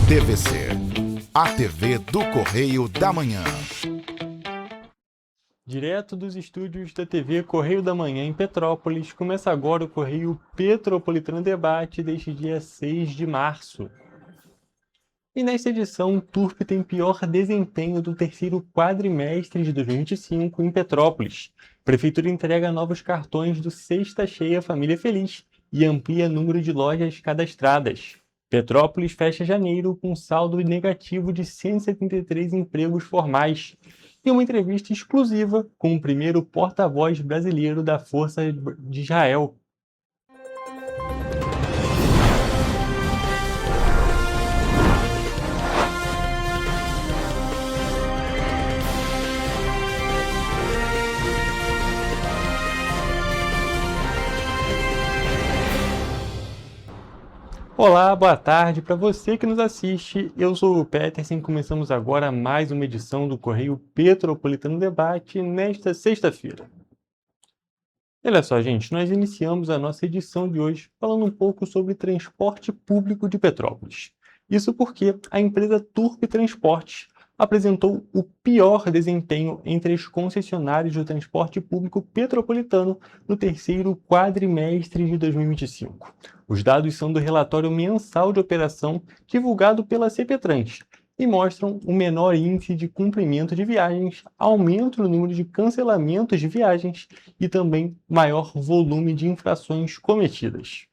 TVC, a TV do Correio da Manhã. Direto dos estúdios da TV Correio da Manhã em Petrópolis, começa agora o Correio Petropolitano Debate deste dia 6 de março. E nesta edição, o Turp tem pior desempenho do terceiro quadrimestre de 2025 em Petrópolis. A Prefeitura entrega novos cartões do Sexta Cheia Família Feliz e amplia o número de lojas cadastradas. Petrópolis fecha janeiro com saldo negativo de 173 empregos formais. E uma entrevista exclusiva com o primeiro porta-voz brasileiro da Força de Israel. Olá, boa tarde para você que nos assiste. Eu sou o Peterson e começamos agora mais uma edição do Correio Petropolitano Debate nesta sexta-feira. Olha só, gente, nós iniciamos a nossa edição de hoje falando um pouco sobre transporte público de Petrópolis. Isso porque a empresa Turp Transportes apresentou o pior desempenho entre as concessionárias do transporte público petropolitano no terceiro quadrimestre de 2025. Os dados são do relatório mensal de operação divulgado pela CPTrans e mostram o menor índice de cumprimento de viagens, aumento no número de cancelamentos de viagens e também maior volume de infrações cometidas.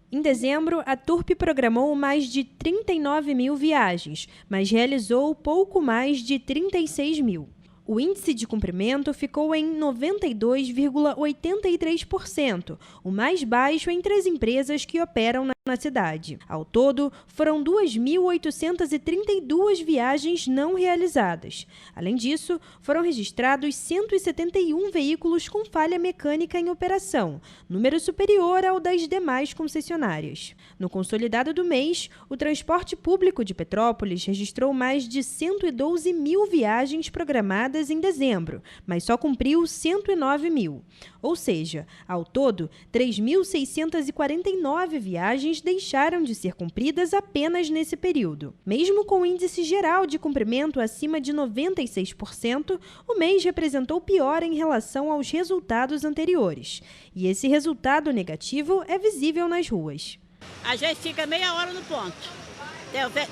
Em dezembro, a Turp programou mais de 39 mil viagens, mas realizou pouco mais de 36 mil. O índice de cumprimento ficou em 92,83%, o mais baixo entre as empresas que operam na cidade. Ao todo, foram 2.832 viagens não realizadas. Além disso, foram registrados 171 veículos com falha mecânica em operação, número superior ao das demais concessionárias. No consolidado do mês, o transporte público de Petrópolis registrou mais de 112 mil viagens programadas em dezembro, mas só cumpriu 109 mil. Ou seja, ao todo, 3.649 viagens deixaram de ser cumpridas apenas nesse período. Mesmo com o índice geral de cumprimento acima de 96%, o mês representou pior em relação aos resultados anteriores. E esse resultado negativo é visível nas ruas. A gente fica meia hora no ponto.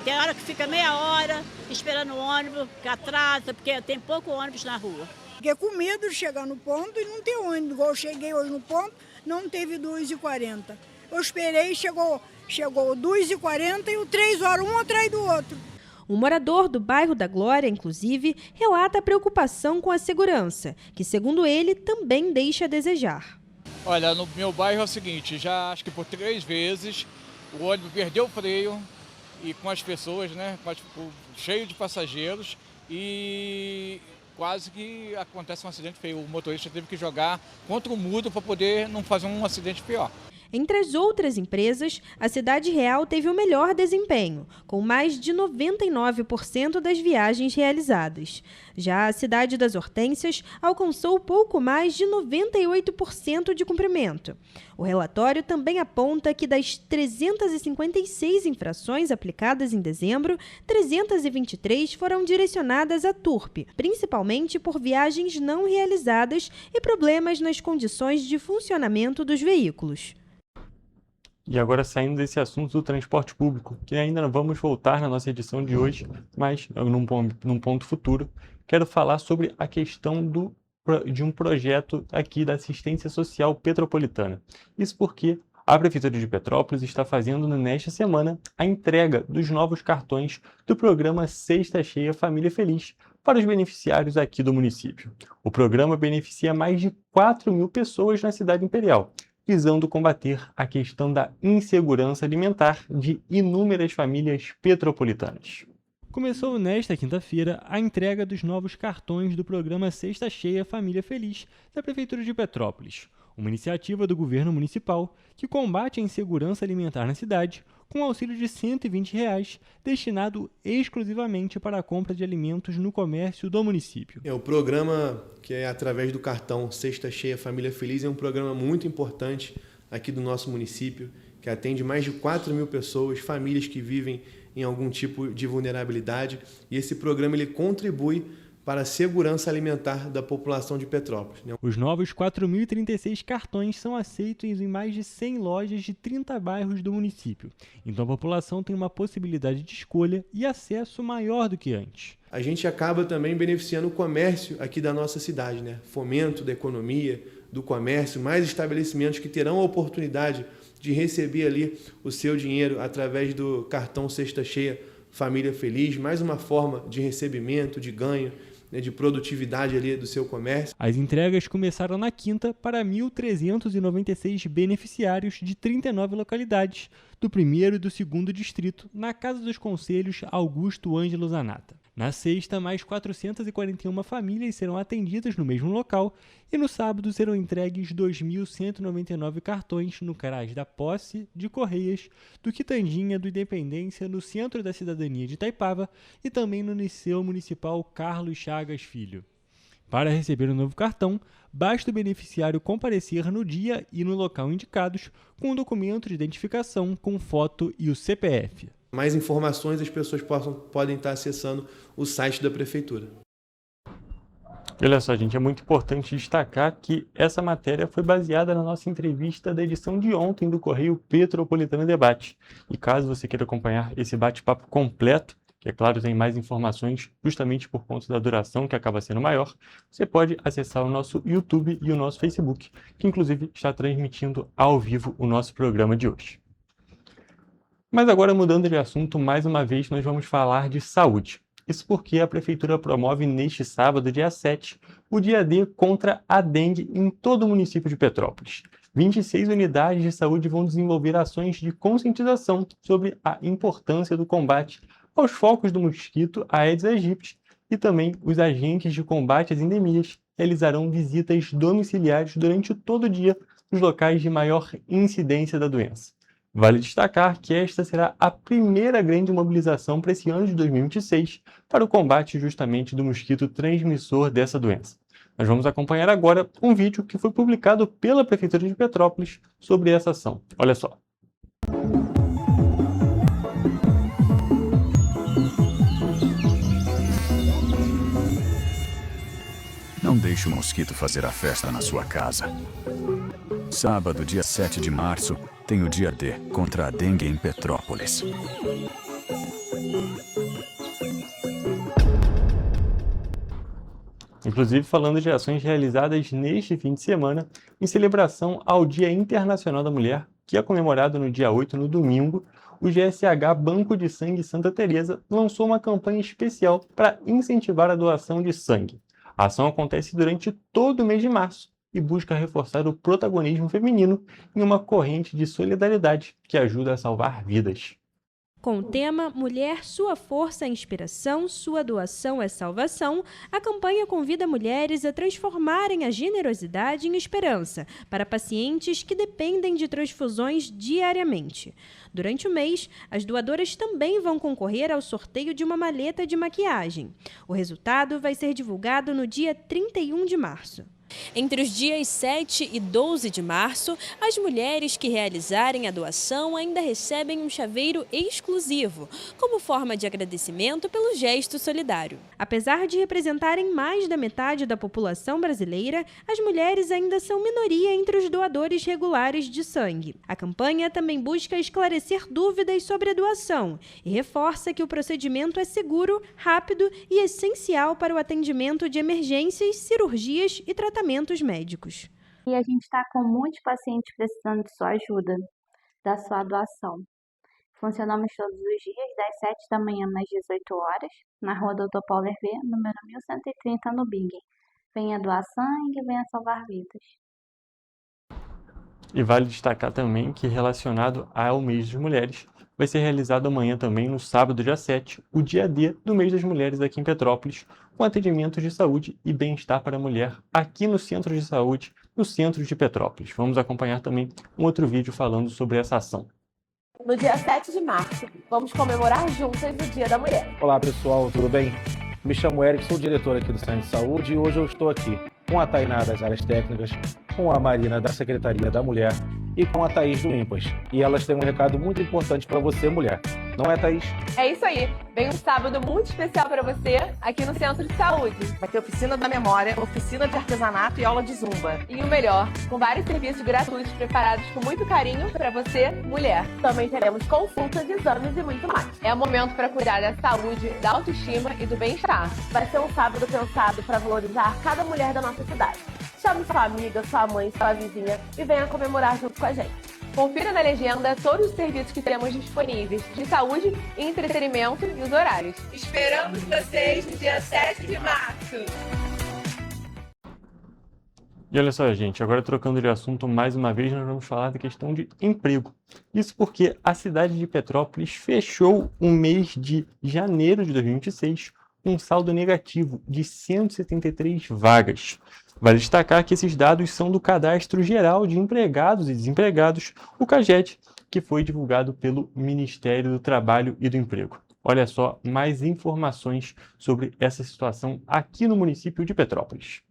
Tem hora que fica meia hora esperando o ônibus, que atrasa, porque tem pouco ônibus na rua. Fiquei com medo de chegar no ponto e não ter ônibus. Igual eu cheguei hoje no ponto, não teve 2h40. Eu esperei, chegou 2h40 e o 3 horas, um atrás do outro. Um morador do bairro da Glória, inclusive, relata a preocupação com a segurança, que, segundo ele, também deixa a desejar. Olha, no meu bairro é o seguinte, já acho que por 3 vezes o ônibus perdeu o freio e com as pessoas, né, cheio de passageiros e quase que acontece um acidente feio. O motorista teve que jogar contra o muro para poder não fazer um acidente pior. Entre as outras empresas, a Cidade Real teve o melhor desempenho, com mais de 99% das viagens realizadas. Já a Cidade das Hortênsias alcançou pouco mais de 98% de cumprimento. O relatório também aponta que das 356 infrações aplicadas em dezembro, 323 foram direcionadas à Turp, principalmente por viagens não realizadas e problemas nas condições de funcionamento dos veículos. E agora, saindo desse assunto do transporte público, que ainda vamos voltar na nossa edição de hoje, mas num ponto futuro, quero falar sobre a questão de um projeto aqui da assistência social petropolitana. Isso porque a Prefeitura de Petrópolis está fazendo nesta semana a entrega dos novos cartões do programa Sexta Cheia Família Feliz para os beneficiários aqui do município. O programa beneficia mais de 4 mil pessoas na cidade imperial, visando combater a questão da insegurança alimentar de inúmeras famílias petropolitanas. Começou nesta quinta-feira a entrega dos novos cartões do programa Sexta Cheia Família Feliz da Prefeitura de Petrópolis, uma iniciativa do governo municipal que combate a insegurança alimentar na cidade com auxílio de R$ 120 destinado exclusivamente para a compra de alimentos no comércio do município. O programa, que é através do cartão Sexta Cheia Família Feliz, é um programa muito importante aqui do nosso município, que atende mais de 4 mil pessoas, famílias que vivem em algum tipo de vulnerabilidade, e esse programa ele contribui para a segurança alimentar da população de Petrópolis. Os novos 4.036 cartões são aceitos em mais de 100 lojas de 30 bairros do município. Então a população tem uma possibilidade de escolha e acesso maior do que antes. A gente acaba também beneficiando o comércio aqui da nossa cidade, né? Fomento da economia, do comércio, mais estabelecimentos que terão a oportunidade de receber ali o seu dinheiro através do cartão Cesta Cheia Família Feliz, mais uma forma de recebimento, de ganho, de produtividade ali do seu comércio. As entregas começaram na quinta para 1.396 beneficiários de 39 localidades, do 1º e do 2º distrito, na Casa dos Conselhos Augusto Ângelo Zanata. Na sexta, mais 441 famílias serão atendidas no mesmo local e no sábado serão entregues 2.199 cartões no Crais da Posse, de Correias, do Quitandinha, do Independência, no Centro da Cidadania de Itaipava e também no Liceu Municipal Carlos Chagas Filho. Para receber o novo cartão, basta o beneficiário comparecer no dia e no local indicados com um documento de identificação com foto e o CPF. Mais informações as pessoas podem estar acessando o site da Prefeitura. Olha só, gente, é muito importante destacar que essa matéria foi baseada na nossa entrevista da edição de ontem do Correio Petropolitano Debate. E caso você queira acompanhar esse bate-papo completo, que é claro tem mais informações justamente por conta da duração que acaba sendo maior, você pode acessar o nosso YouTube e o nosso Facebook, que inclusive está transmitindo ao vivo o nosso programa de hoje. Mas agora, mudando de assunto, mais uma vez nós vamos falar de saúde. Isso porque a Prefeitura promove neste sábado, dia 7, o Dia D contra a dengue em todo o município de Petrópolis. 26 unidades de saúde vão desenvolver ações de conscientização sobre a importância do combate aos focos do mosquito Aedes aegypti e também os agentes de combate às endemias realizarão visitas domiciliares durante todo o dia nos locais de maior incidência da doença. Vale destacar que esta será a primeira grande mobilização para esse ano de 2026 para o combate justamente do mosquito transmissor dessa doença. Nós vamos acompanhar agora um vídeo que foi publicado pela Prefeitura de Petrópolis sobre essa ação. Olha só. Não deixe o mosquito fazer a festa na sua casa. Sábado, dia 7 de março, tem o Dia D contra a dengue em Petrópolis. Inclusive falando de ações realizadas neste fim de semana, em celebração ao Dia Internacional da Mulher, que é comemorado no dia 8, no domingo, o GSH Banco de Sangue Santa Teresa lançou uma campanha especial para incentivar a doação de sangue. A ação acontece durante todo o mês de março e busca reforçar o protagonismo feminino em uma corrente de solidariedade que ajuda a salvar vidas. Com o tema Mulher, Sua Força é Inspiração, Sua Doação é Salvação, a campanha convida mulheres a transformarem a generosidade em esperança para pacientes que dependem de transfusões diariamente. Durante o mês, as doadoras também vão concorrer ao sorteio de uma maleta de maquiagem. O resultado vai ser divulgado no dia 31 de março. Entre os dias 7 e 12 de março, as mulheres que realizarem a doação ainda recebem um chaveiro exclusivo, como forma de agradecimento pelo gesto solidário. Apesar de representarem mais da metade da população brasileira, as mulheres ainda são minoria entre os doadores regulares de sangue. A campanha também busca esclarecer dúvidas sobre a doação e reforça que o procedimento é seguro, rápido e essencial para o atendimento de emergências, cirurgias e tratamentos médicos. E a gente está com muitos pacientes precisando de sua ajuda, da sua doação. Funcionamos todos os dias, das 7 da manhã às 18 horas, na rua Dr. Paulo Hervé, número 1130, no Bingen. Venha doar sangue, venha salvar vidas. E vale destacar também que, relacionado ao mês das mulheres, vai ser realizado amanhã também, no sábado, dia 7, o Dia D do mês das mulheres aqui em Petrópolis, com atendimentos de saúde e bem-estar para a mulher aqui no Centro de Saúde, no centro de Petrópolis. Vamos acompanhar também um outro vídeo falando sobre essa ação. No dia 7 de março, vamos comemorar juntas o Dia da Mulher. Olá pessoal, tudo bem? Me chamo Eric, sou diretor aqui do Centro de Saúde e hoje eu estou aqui com a Tainá das áreas técnicas, com a Marina da Secretaria da Mulher e com a Thaís do IMPAS. E elas têm um recado muito importante para você, mulher. Não é, Thaís? É isso aí. Vem um sábado muito especial para você aqui no Centro de Saúde. Vai ter oficina da memória, oficina de artesanato e aula de zumba. E o melhor, com vários serviços gratuitos preparados com muito carinho para você, mulher. Também teremos consultas, exames e muito mais. É o momento para cuidar da saúde, da autoestima e do bem-estar. Vai ser um sábado pensado para valorizar cada mulher da nossa cidade. Chame sua amiga, sua mãe, sua vizinha e venha comemorar junto com a gente. Confira na legenda todos os serviços que teremos disponíveis de saúde e entretenimento e os horários. Esperamos vocês no dia 7 de março! E olha só, gente, agora trocando de assunto mais uma vez, nós vamos falar da questão de emprego. Isso porque a cidade de Petrópolis fechou o mês de janeiro de 2026 com um saldo negativo de 173 vagas. Vale destacar que esses dados são do Cadastro Geral de Empregados e Desempregados, o CAGED, que foi divulgado pelo Ministério do Trabalho e do Emprego. Olha só mais informações sobre essa situação aqui no município de Petrópolis.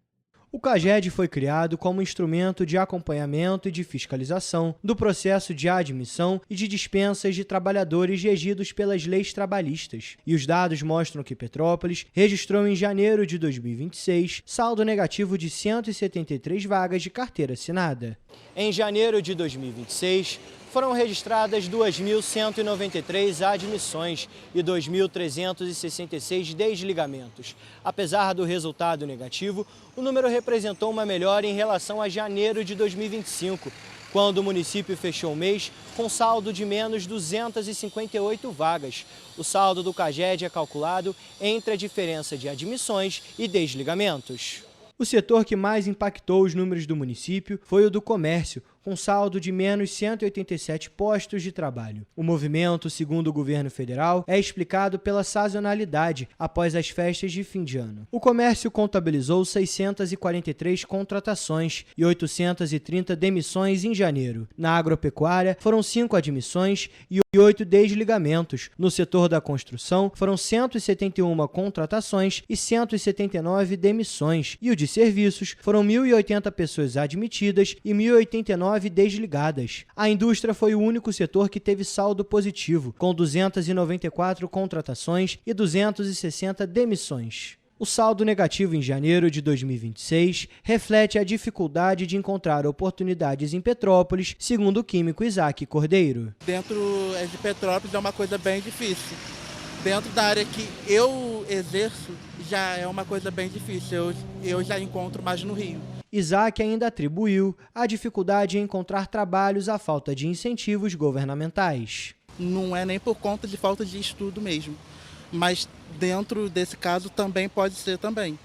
O CAGED foi criado como instrumento de acompanhamento e de fiscalização do processo de admissão e de dispensas de trabalhadores regidos pelas leis trabalhistas. E os dados mostram que Petrópolis registrou em janeiro de 2026 saldo negativo de 173 vagas de carteira assinada. Em janeiro de 2026, foram registradas 2.193 admissões e 2.366 desligamentos. Apesar do resultado negativo, o número representou uma melhora em relação a janeiro de 2025, quando o município fechou o mês com saldo de menos 258 vagas. O saldo do CAGED é calculado entre a diferença de admissões e desligamentos. O setor que mais impactou os números do município foi o do comércio, com saldo de menos 187 postos de trabalho. O movimento, segundo o governo federal, é explicado pela sazonalidade após as festas de fim de ano. O comércio contabilizou 643 contratações e 830 demissões em janeiro. Na agropecuária, foram 5 admissões e 8 desligamentos. No setor da construção, foram 171 contratações e 179 demissões. E o de serviços, foram 1.080 pessoas admitidas e 1.089 desligadas. A indústria foi o único setor que teve saldo positivo, com 294 contratações e 260 demissões. O saldo negativo em janeiro de 2026 reflete a dificuldade de encontrar oportunidades em Petrópolis, segundo o químico Isaac Cordeiro. Dentro de Petrópolis é uma coisa bem difícil. Dentro da área que eu exerço já é uma coisa bem difícil. Eu já encontro mais no Rio. Isaac ainda atribuiu a dificuldade em encontrar trabalhos à falta de incentivos governamentais. Não é nem por conta de falta de estudo mesmo, mas dentro desse caso também pode ser também,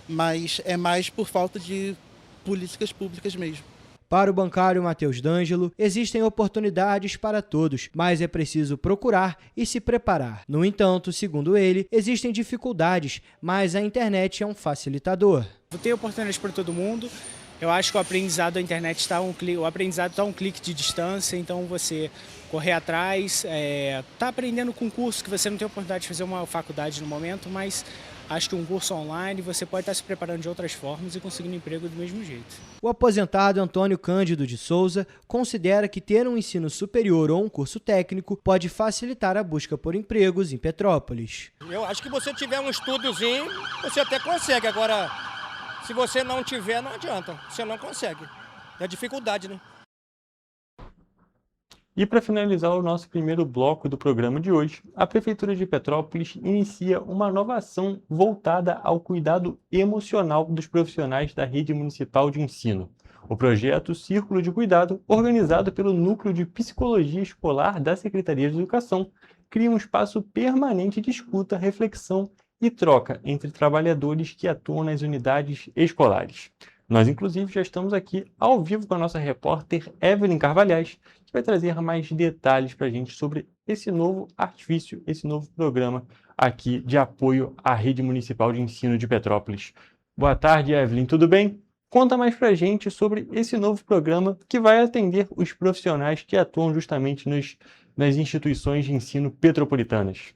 mas é mais por falta de políticas públicas mesmo. Para o bancário Matheus D'Angelo, existem oportunidades para todos, mas é preciso procurar e se preparar. No entanto, segundo ele, existem dificuldades, mas a internet é um facilitador. Tem oportunidades para todo mundo. Eu acho que o aprendizado da internet está a um clique de distância, então você correr atrás, tá aprendendo com um curso que você não tem oportunidade de fazer uma faculdade no momento, mas acho que um curso online você pode estar se preparando de outras formas e conseguindo emprego do mesmo jeito. O aposentado Antônio Cândido de Souza considera que ter um ensino superior ou um curso técnico pode facilitar a busca por empregos em Petrópolis. Eu acho que você tiver um estudozinho, você até consegue. Agora, se você não tiver, não adianta. Você não consegue. É dificuldade, né? E para finalizar o nosso primeiro bloco do programa de hoje, a Prefeitura de Petrópolis inicia uma nova ação voltada ao cuidado emocional dos profissionais da rede municipal de ensino. O projeto Círculo de Cuidado, organizado pelo Núcleo de Psicologia Escolar da Secretaria de Educação, cria um espaço permanente de escuta, reflexão e troca entre trabalhadores que atuam nas unidades escolares. Nós, inclusive, já estamos aqui ao vivo com a nossa repórter Evelyn Carvalhais, que vai trazer mais detalhes para a gente sobre esse novo artifício, esse novo programa aqui de apoio à Rede Municipal de Ensino de Petrópolis. Boa tarde, Evelyn, tudo bem? Conta mais para a gente sobre esse novo programa que vai atender os profissionais que atuam justamente nas instituições de ensino petropolitanas.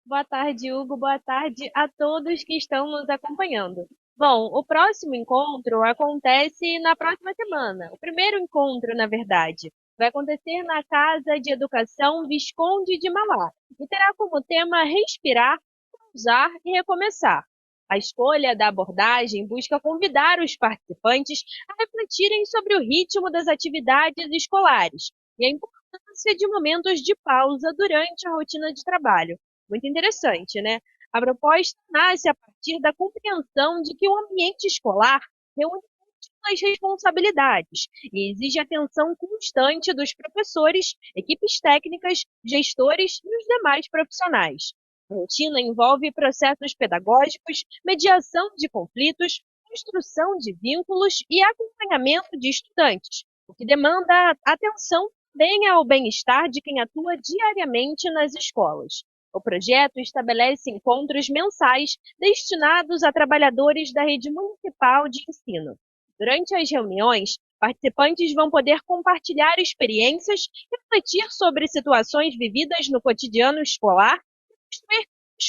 Boa tarde, Hugo. Boa tarde a todos que estão nos acompanhando. Bom, o próximo encontro acontece na próxima semana. O primeiro encontro, na verdade, vai acontecer na Casa de Educação Visconde de Mauá e terá como tema respirar, pausar e recomeçar. A escolha da abordagem busca convidar os participantes a refletirem sobre o ritmo das atividades escolares e a importância de momentos de pausa durante a rotina de trabalho. Muito interessante, né? A proposta nasce a partir da compreensão de que o ambiente escolar reúne múltiplas responsabilidades e exige atenção constante dos professores, equipes técnicas, gestores e os demais profissionais. A rotina envolve processos pedagógicos, mediação de conflitos, construção de vínculos e acompanhamento de estudantes, o que demanda atenção também ao bem-estar de quem atua diariamente nas escolas. O projeto estabelece encontros mensais destinados a trabalhadores da rede municipal de ensino. Durante as reuniões, participantes vão poder compartilhar experiências, refletir sobre situações vividas no cotidiano escolar construir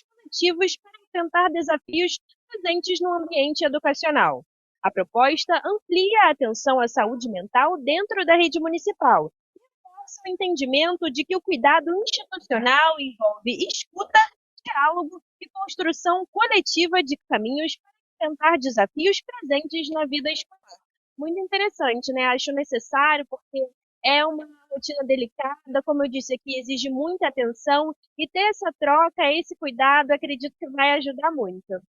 coletivos para enfrentar desafios presentes no ambiente educacional. A proposta amplia a atenção à saúde mental dentro da rede municipal e reforça o entendimento de que o cuidado institucional envolve escuta, diálogo e construção coletiva de caminhos para enfrentar desafios presentes na vida escolar. Muito interessante, né? Acho necessário porque é uma rotina delicada, como eu disse aqui, exige muita atenção e ter essa troca, esse cuidado, acredito que vai ajudar muito.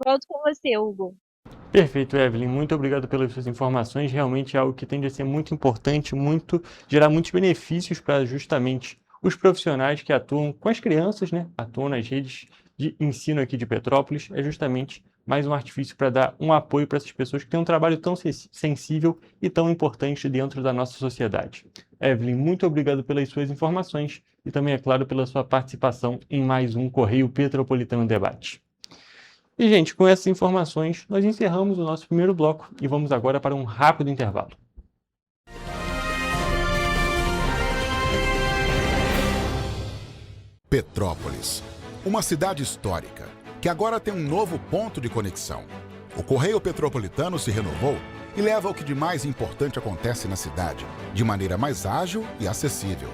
Volto com você, Hugo. Perfeito, Evelyn. Muito obrigado pelas suas informações. Realmente é algo que tende a ser muito importante, gerar muitos benefícios para justamente os profissionais que atuam com as crianças, né? Atuam nas redes de ensino aqui de Petrópolis. É justamente mais um artifício para dar um apoio para essas pessoas que têm um trabalho tão sensível e tão importante dentro da nossa sociedade. Evelyn, muito obrigado pelas suas informações e também, é claro, pela sua participação em mais um Correio Petropolitano Debate. E, gente, com essas informações, nós encerramos o nosso primeiro bloco e vamos agora para um rápido intervalo. Petrópolis, uma cidade histórica que agora tem um novo ponto de conexão. O Correio Petropolitano se renovou e leva o que de mais importante acontece na cidade, de maneira mais ágil e acessível.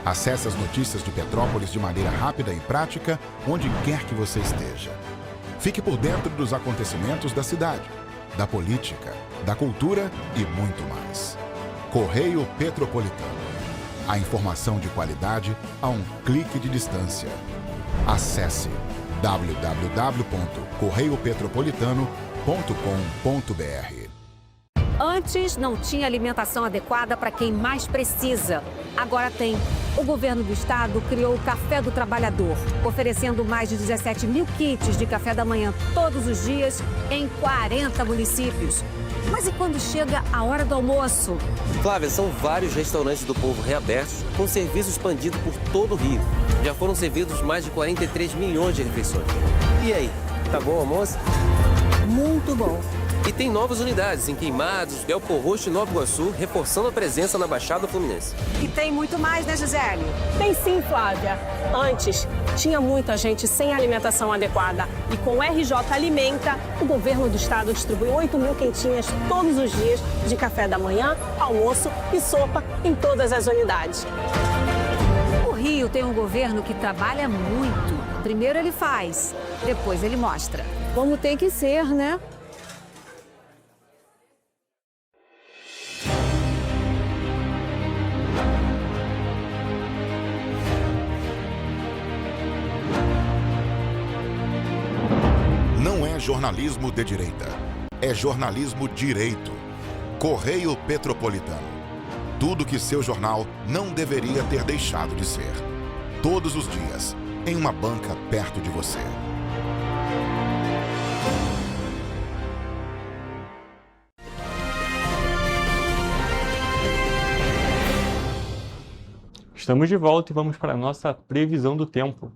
Acesse as notícias de Petrópolis de maneira rápida e prática, onde quer que você esteja. Fique por dentro dos acontecimentos da cidade, da política, da cultura e muito mais. Correio Petropolitano. A informação de qualidade a um clique de distância. Acesse www.correiopetropolitano.com.br. Antes não tinha alimentação adequada para quem mais precisa. Agora tem. O governo do estado criou o Café do Trabalhador, oferecendo mais de 17 mil kits de café da manhã todos os dias em 40 municípios. Mas e quando chega a hora do almoço? Flávia, são vários restaurantes do povo reabertos com serviço expandido por todo o Rio. Já foram servidos mais de 43 milhões de refeições. E aí, tá bom o almoço? Muito bom. E tem novas unidades em Queimados, Belfor Roxo e Nova Iguaçu, reforçando a presença na Baixada Fluminense. E tem muito mais, né, Gisele? Tem sim, Flávia. Antes, tinha muita gente sem alimentação adequada. E com o RJ Alimenta, o governo do estado distribui 8 mil quentinhas todos os dias de café da manhã, almoço e sopa em todas as unidades. O Rio tem um governo que trabalha muito. Primeiro ele faz, depois ele mostra. Como tem que ser, né? Não é jornalismo de direita, é jornalismo direito. Correio Petropolitano. Tudo que seu jornal não deveria ter deixado de ser. Todos os dias, em uma banca perto de você. Estamos de volta e vamos para a nossa previsão do tempo.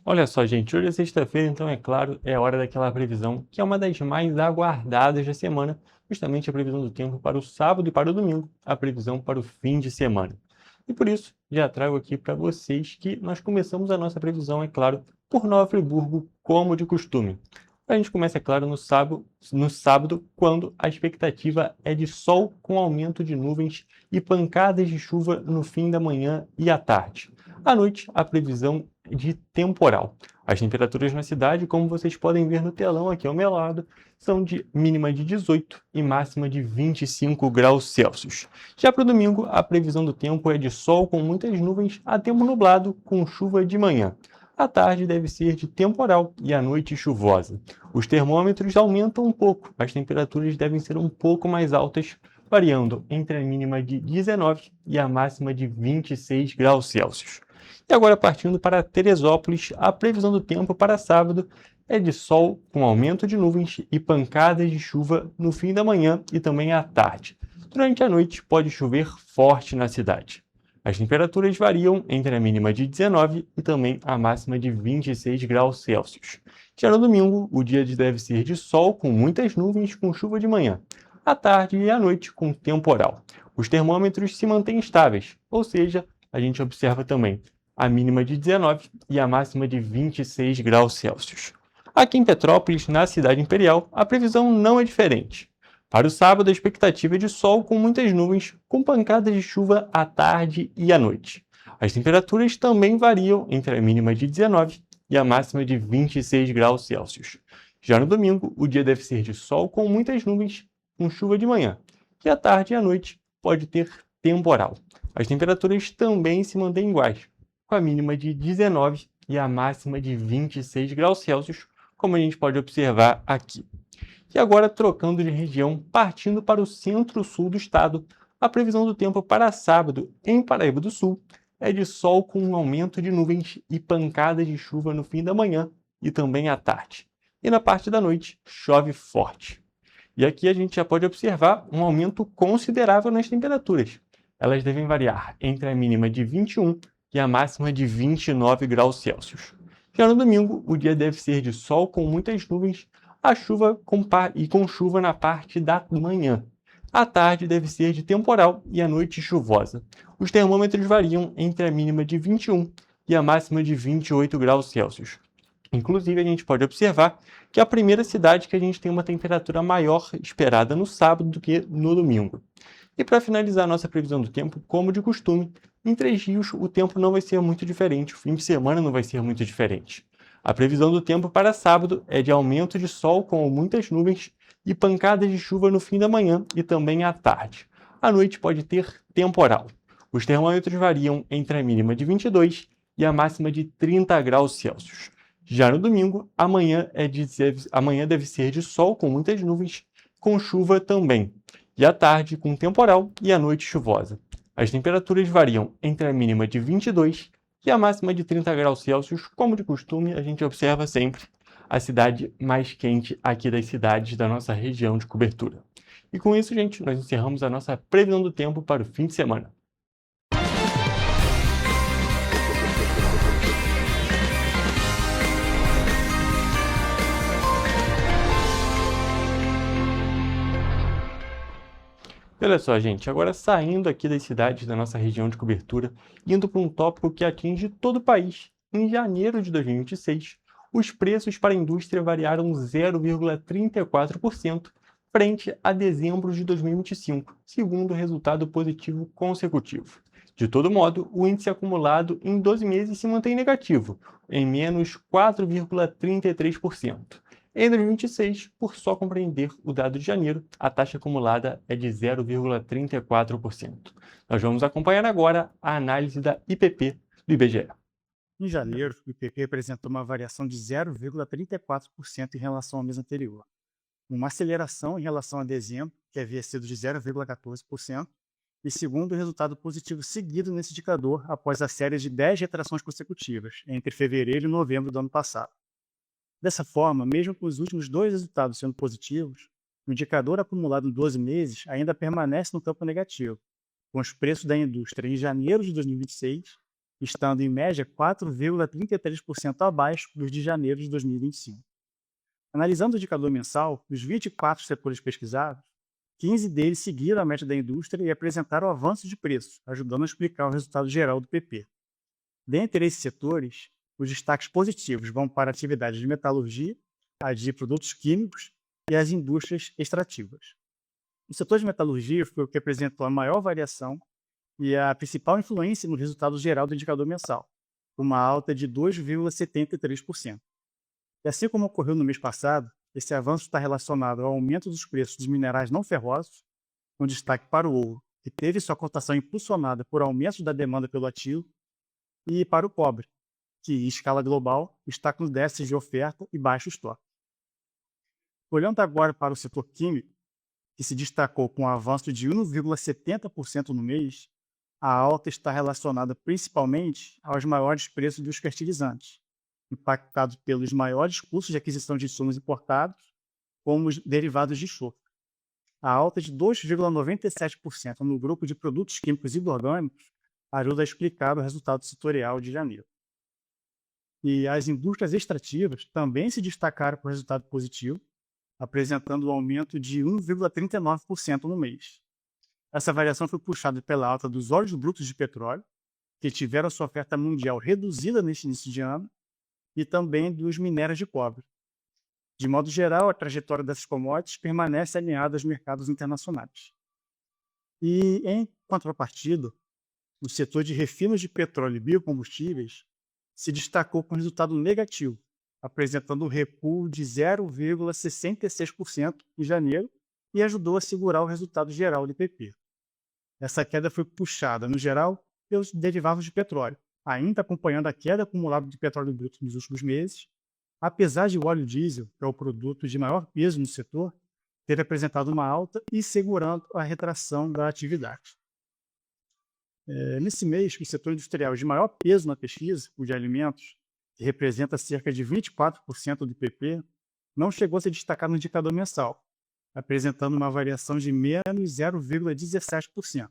Olha só, gente, hoje é sexta-feira, então é claro, é hora daquela previsão que é uma das mais aguardadas da semana, justamente a previsão do tempo para o sábado e para o domingo, a previsão para o fim de semana. E por isso, já trago aqui para vocês que nós começamos a nossa previsão, é claro, por Nova Friburgo, como de costume. A gente começa, é claro, no sábado, quando a expectativa é de sol com aumento de nuvens e pancadas de chuva no fim da manhã e à tarde. À noite, a previsão de temporal. As temperaturas na cidade, como vocês podem ver no telão aqui ao meu lado, são de mínima de 18 e máxima de 25 graus Celsius. Já para o domingo, a previsão do tempo é de sol com muitas nuvens a tempo nublado, com chuva de manhã. À tarde deve ser de temporal e à noite chuvosa. Os termômetros aumentam um pouco, as temperaturas devem ser um pouco mais altas, variando entre a mínima de 19 e a máxima de 26 graus Celsius. E agora, partindo para Teresópolis, a previsão do tempo para sábado é de sol com aumento de nuvens e pancadas de chuva no fim da manhã e também à tarde. Durante a noite pode chover forte na cidade. As temperaturas variam entre a mínima de 19 e também a máxima de 26 graus Celsius. Já no domingo, o dia deve ser de sol com muitas nuvens com chuva de manhã. À tarde e à noite com temporal. Os termômetros se mantêm estáveis, ou seja, a gente observa também a mínima de 19 e a máxima de 26 graus Celsius. Aqui em Petrópolis, na cidade imperial, a previsão não é diferente. Para o sábado, a expectativa é de sol com muitas nuvens, com pancadas de chuva à tarde e à noite. As temperaturas também variam entre a mínima de 19 e a máxima de 26 graus Celsius. Já no domingo, o dia deve ser de sol com muitas nuvens, com chuva de manhã, e à tarde e à noite pode ter temporal. As temperaturas também se mantêm iguais, com a mínima de 19 e a máxima de 26 graus Celsius, como a gente pode observar aqui. E agora, trocando de região, partindo para o centro-sul do estado, a previsão do tempo para sábado em Paraíba do Sul é de sol com um aumento de nuvens e pancadas de chuva no fim da manhã e também à tarde. E na parte da noite, chove forte. E aqui a gente já pode observar um aumento considerável nas temperaturas. Elas devem variar entre a mínima de 21 e a máxima de 29 graus Celsius. Já no domingo, o dia deve ser de sol com muitas nuvens, com chuva na parte da manhã. À tarde deve ser de temporal e à noite chuvosa. Os termômetros variam entre a mínima de 21 e a máxima de 28 graus Celsius. Inclusive, a gente pode observar que é a primeira cidade que a gente tem uma temperatura maior esperada no sábado do que no domingo. E para finalizar a nossa previsão do tempo, como de costume, em Três Rios o tempo não vai ser muito diferente, o fim de semana não vai ser muito diferente. A previsão do tempo para sábado é de aumento de sol com muitas nuvens e pancadas de chuva no fim da manhã e também à tarde. À noite pode ter temporal. Os termômetros variam entre a mínima de 22 e a máxima de 30 graus Celsius. Já no domingo, amanhã deve ser de sol com muitas nuvens, com chuva também. E à tarde com temporal e à noite chuvosa. As temperaturas variam entre a mínima de 22 e a máxima de 30 graus Celsius, como de costume, a gente observa sempre a cidade mais quente aqui das cidades da nossa região de cobertura. E com isso, gente, nós encerramos a nossa previsão do tempo para o fim de semana. Olha só, gente, agora saindo aqui das cidades da nossa região de cobertura, indo para um tópico que atinge todo o país. Em janeiro de 2026, os preços para a indústria variaram 0,34% frente a dezembro de 2025, segundo resultado positivo consecutivo. De todo modo, o índice acumulado em 12 meses se mantém negativo, em menos 4,33%. Em 2026, por só compreender o dado de janeiro, a taxa acumulada é de 0,34%. Nós vamos acompanhar agora a análise da IPP do IBGE. Em janeiro, o IPP apresentou uma variação de 0,34% em relação ao mês anterior, uma aceleração em relação a dezembro, que havia sido de 0,14%, e segundo o resultado positivo seguido nesse indicador após a série de 10 retrações consecutivas, entre fevereiro e novembro do ano passado. Dessa forma, mesmo com os últimos dois resultados sendo positivos, o indicador acumulado em 12 meses ainda permanece no campo negativo, com os preços da indústria em janeiro de 2026 estando em média 4,33% abaixo dos de janeiro de 2025. Analisando o indicador mensal, dos 24 setores pesquisados, 15 deles seguiram a média da indústria e apresentaram avanço de preços, ajudando a explicar o resultado geral do PP. Dentre esses setores, os destaques positivos vão para atividades de metalurgia, a de produtos químicos e as indústrias extrativas. O setor de metalurgia foi o que apresentou a maior variação e a principal influência no resultado geral do indicador mensal, uma alta de 2,73%. E assim como ocorreu no mês passado, esse avanço está relacionado ao aumento dos preços dos minerais não ferrosos, com destaque para o ouro, que teve sua cotação impulsionada por aumento da demanda pelo ativo, e para o cobre, que, em escala global, está com déficits de oferta e baixo estoque. Olhando agora para o setor químico, que se destacou com um avanço de 1,70% no mês, a alta está relacionada principalmente aos maiores preços dos fertilizantes, impactados pelos maiores custos de aquisição de insumos importados, como os derivados de enxofre. A alta de 2,97% no grupo de produtos químicos inorgânicos ajuda a explicar o resultado setorial de janeiro. E as indústrias extrativas também se destacaram com resultado positivo, apresentando um aumento de 1,39% no mês. Essa variação foi puxada pela alta dos óleos brutos de petróleo, que tiveram sua oferta mundial reduzida neste início de ano, e também dos minérios de cobre. De modo geral, a trajetória dessas commodities permanece alinhada aos mercados internacionais. E, em contrapartida, o setor de refinos de petróleo e biocombustíveis se destacou com resultado negativo, apresentando um recuo de 0,66% em janeiro e ajudou a segurar o resultado geral do IPP. Essa queda foi puxada, no geral, pelos derivados de petróleo, ainda acompanhando a queda acumulada de petróleo bruto nos últimos meses, apesar de o óleo diesel, que é o produto de maior peso no setor, ter apresentado uma alta e segurando a retração da atividade. Nesse mês, o setor industrial de maior peso na pesquisa, o de alimentos, que representa cerca de 24% do IPP, não chegou a se destacar no indicador mensal, apresentando uma variação de menos 0,17%,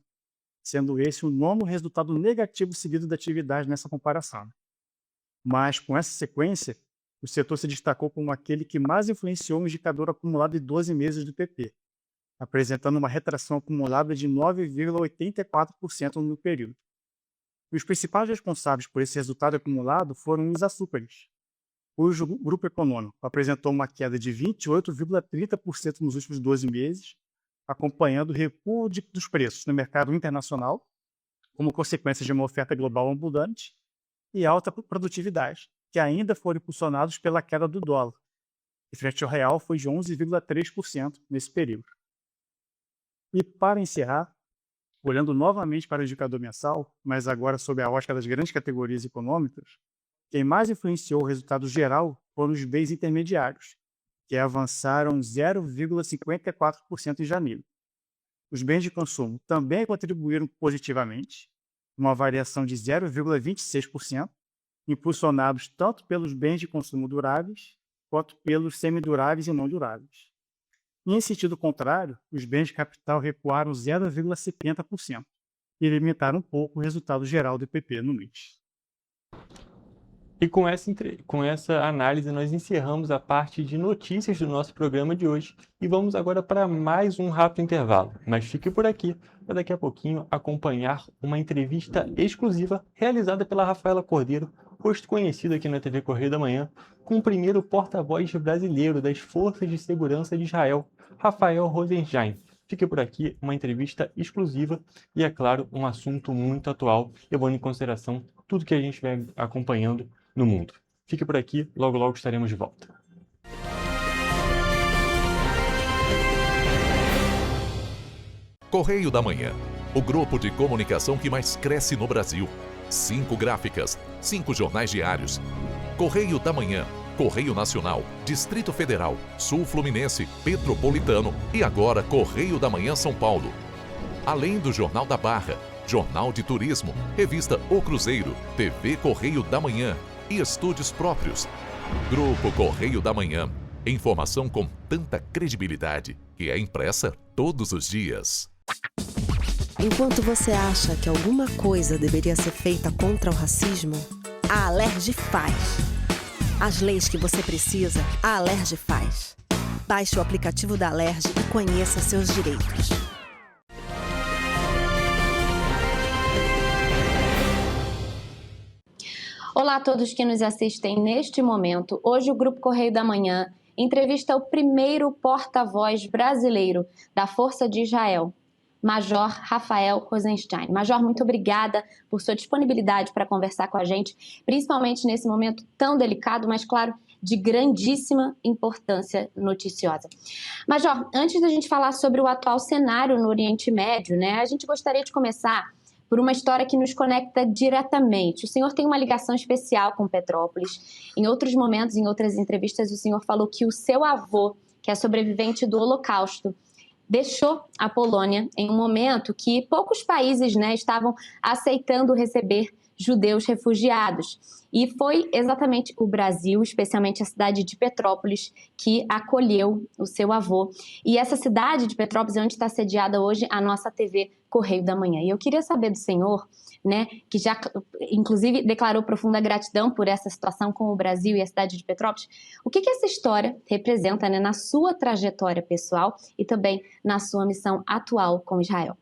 sendo esse o nono resultado negativo seguido da atividade nessa comparação. Mas, com essa sequência, o setor se destacou como aquele que mais influenciou o indicador acumulado de 12 meses do IPP, apresentando uma retração acumulada de 9,84% no período. E os principais responsáveis por esse resultado acumulado foram os açúcares, cujo grupo econômico apresentou uma queda de 28,30% nos últimos 12 meses, acompanhando o recuo dos preços no mercado internacional, como consequência de uma oferta global abundante, e alta produtividade, que ainda foram impulsionados pela queda do dólar, que frente ao real foi de 11,3% nesse período. E para encerrar, olhando novamente para o indicador mensal, mas agora sob a ótica das grandes categorias econômicas, quem mais influenciou o resultado geral foram os bens intermediários, que avançaram 0,54% em janeiro. Os bens de consumo também contribuíram positivamente, uma variação de 0,26%, impulsionados tanto pelos bens de consumo duráveis quanto pelos semiduráveis e não duráveis. E, em sentido contrário, os bens de capital recuaram 0,70% e limitaram um pouco o resultado geral do IPP no mês. E com essa análise, nós encerramos a parte de notícias do nosso programa de hoje e vamos agora para mais um rápido intervalo. Mas fique por aqui para daqui a pouquinho acompanhar uma entrevista exclusiva realizada pela Rafaela Cordeiro, rosto conhecido aqui na TV Correio da Manhã, com o primeiro porta-voz brasileiro das Forças de Segurança de Israel, Rafael Rosenstein. Fique por aqui, uma entrevista exclusiva e, é claro, um assunto muito atual, levando em consideração tudo que a gente vem acompanhando no mundo. Fique por aqui, logo logo estaremos de volta. Correio da Manhã, o grupo de comunicação que mais cresce no Brasil. 5 gráficas, 5 jornais diários. Correio da Manhã, Correio Nacional, Distrito Federal, Sul Fluminense, Petropolitano e agora Correio da Manhã São Paulo. Além do Jornal da Barra, Jornal de Turismo, Revista O Cruzeiro, TV Correio da Manhã e estúdios próprios. Grupo Correio da Manhã. Informação com tanta credibilidade que é impressa todos os dias. Enquanto você acha que alguma coisa deveria ser feita contra o racismo, a Alerj faz. As leis que você precisa, a Alerj faz. Baixe o aplicativo da Alerj e conheça seus direitos. Olá a todos que nos assistem neste momento. Hoje o Grupo Correio da Manhã entrevista o primeiro porta-voz brasileiro da Força de Israel, Major Rafael Rosenstein. Major, muito obrigada por sua disponibilidade para conversar com a gente, principalmente nesse momento tão delicado, mas, claro, de grandíssima importância noticiosa. Major, antes da gente falar sobre o atual cenário no Oriente Médio, a gente gostaria de começar por uma história que nos conecta diretamente. O senhor tem uma ligação especial com Petrópolis. Em outros momentos, em outras entrevistas, o senhor falou que o seu avô, que é sobrevivente do Holocausto, deixou a Polônia em um momento que poucos países estavam aceitando receber judeus refugiados. E foi exatamente o Brasil, especialmente a cidade de Petrópolis, que acolheu o seu avô. E essa cidade de Petrópolis é onde está sediada hoje a nossa TV Correio da Manhã. E eu queria saber do senhor, que já, inclusive, declarou profunda gratidão por essa situação com o Brasil e a cidade de Petrópolis, o que essa história representa na sua trajetória pessoal e também na sua missão atual com Israel?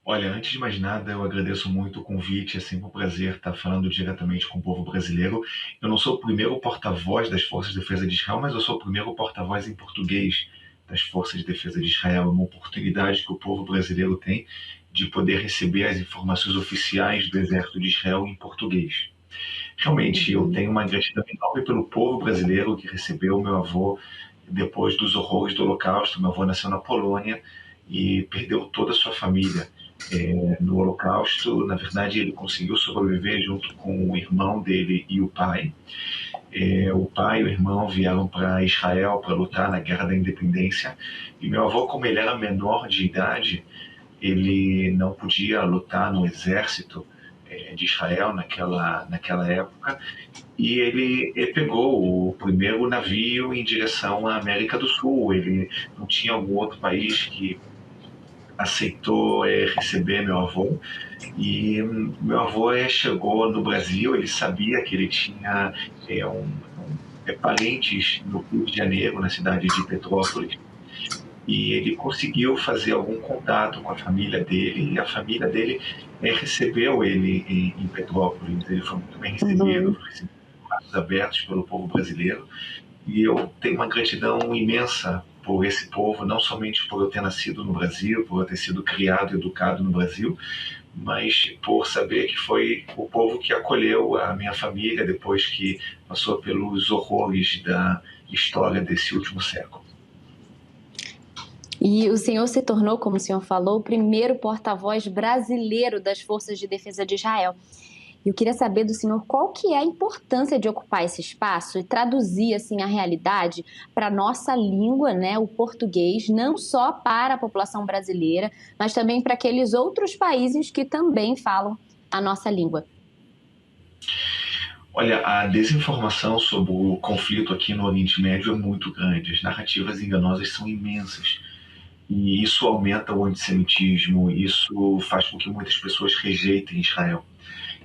Olha, antes de mais nada, eu agradeço muito o convite, é sempre um prazer estar falando diretamente com o povo brasileiro. Eu não sou o primeiro porta-voz das Forças de Defesa de Israel, mas eu sou o primeiro porta-voz em português das Forças de Defesa de Israel. É uma oportunidade que o povo brasileiro tem de poder receber as informações oficiais do Exército de Israel em português. Realmente, eu tenho uma gratidão enorme pelo povo brasileiro que recebeu meu avô depois dos horrores do Holocausto. Meu avô nasceu na Polônia e perdeu toda a sua família no Holocausto. Na verdade, ele conseguiu sobreviver junto com o irmão dele e o pai. O pai e o irmão vieram para Israel para lutar na Guerra da Independência. E meu avô, como ele era menor de idade, ele não podia lutar no exército de Israel naquela época. E ele pegou o primeiro navio em direção à América do Sul. Ele não tinha algum outro país que aceitou receber meu avô, e meu avô chegou no Brasil. Ele sabia que ele tinha parentes no Rio de Janeiro, na cidade de Petrópolis, e ele conseguiu fazer algum contato com a família dele, e a família dele recebeu ele em Petrópolis. Ele foi muito bem recebido, foi braços abertos pelo povo brasileiro, e eu tenho uma gratidão imensa por esse povo, não somente por eu ter nascido no Brasil, por eu ter sido criado e educado no Brasil, mas por saber que foi o povo que acolheu a minha família depois que passou pelos horrores da história desse último século. E o senhor se tornou, como o senhor falou, o primeiro porta-voz brasileiro das Forças de Defesa de Israel. Eu queria saber do senhor qual que é a importância de ocupar esse espaço e traduzir assim a realidade para a nossa língua, o português, não só para a população brasileira, mas também para aqueles outros países que também falam a nossa língua. Olha, a desinformação sobre o conflito aqui no Oriente Médio é muito grande. As narrativas enganosas são imensas. E isso aumenta o antissemitismo, isso faz com que muitas pessoas rejeitem Israel.